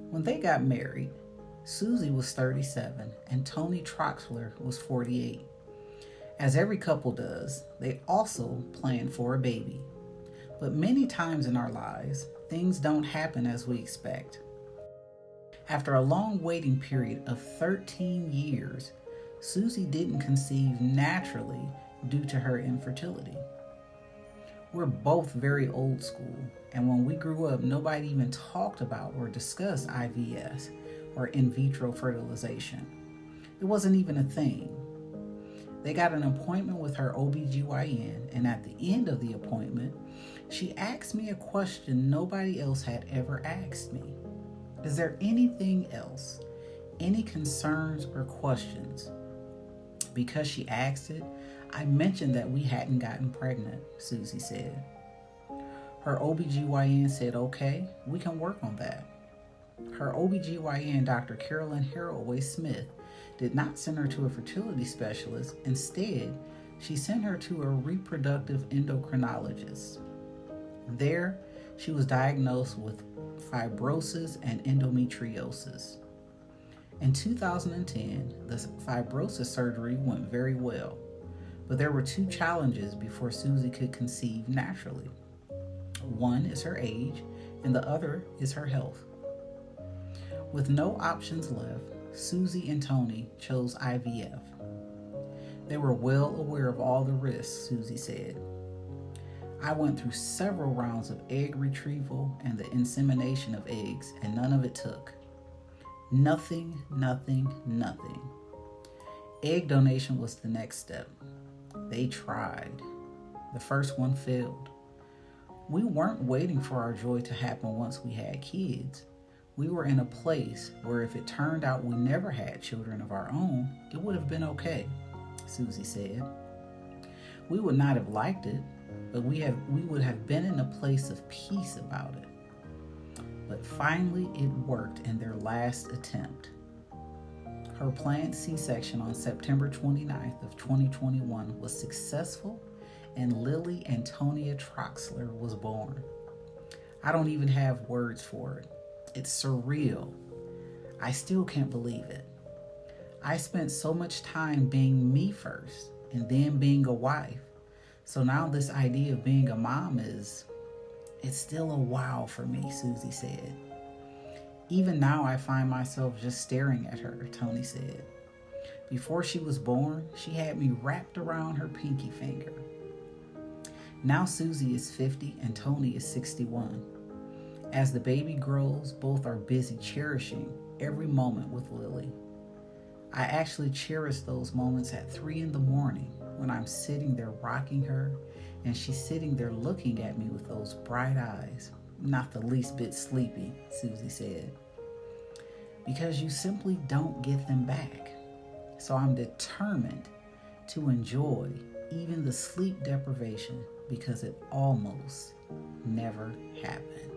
When they got married, Susie was 37 and Tony Troxler was 48. As every couple does, they also planned for a baby. But many times in our lives, things don't happen as we expect. After a long waiting period of 13 years, Susie didn't conceive naturally due to her infertility. We're both very old school, and when we grew up, nobody even talked about or discussed IVF or in vitro fertilization. It wasn't even a thing. They got an appointment with her OBGYN, and at the end of the appointment, she asked me a question nobody else had ever asked me. Is there anything else? Any concerns or questions? Because she asked it, I mentioned that we hadn't gotten pregnant, Susie said. Her OBGYN said, okay, we can work on that. Her OBGYN, Dr. Carolyn Haraway Smith, did not send her to a fertility specialist. Instead, she sent her to a reproductive endocrinologist. There, she was diagnosed with fibrosis and endometriosis. In 2010, the fibrosis surgery went very well, but there were two challenges before Susie could conceive naturally. One is her age, and the other is her health. With no options left, Susie and Tony chose IVF. They were well aware of all the risks, Susie said. I went through several rounds of egg retrieval and the insemination of eggs, and none of it took. Nothing. Egg donation was the next step. They tried. The first one failed. We weren't waiting for our joy to happen once we had kids. We were in a place where if it turned out we never had children of our own, it would have been okay, Susie said. We would not have liked it, but we would have been in a place of peace about it. But finally it worked in their last attempt. Her planned C-section on September 29th of 2021 was successful, and Lily Antonia Troxler was born. I don't even have words for it. It's surreal. I still can't believe it. I spent so much time being me first and then being a wife. So now this idea of being a mom it's still a wow for me, Susie said. Even now I find myself just staring at her, Tony said. Before she was born, she had me wrapped around her pinky finger. Now Susie is 50 and Tony is 61. As the baby grows, both are busy cherishing every moment with Lily. I actually cherish those moments at 3 a.m. when I'm sitting there rocking her and she's sitting there looking at me with those bright eyes, not the least bit sleepy, Susie said. Because you simply don't get them back. So I'm determined to enjoy even the sleep deprivation because it almost never happened.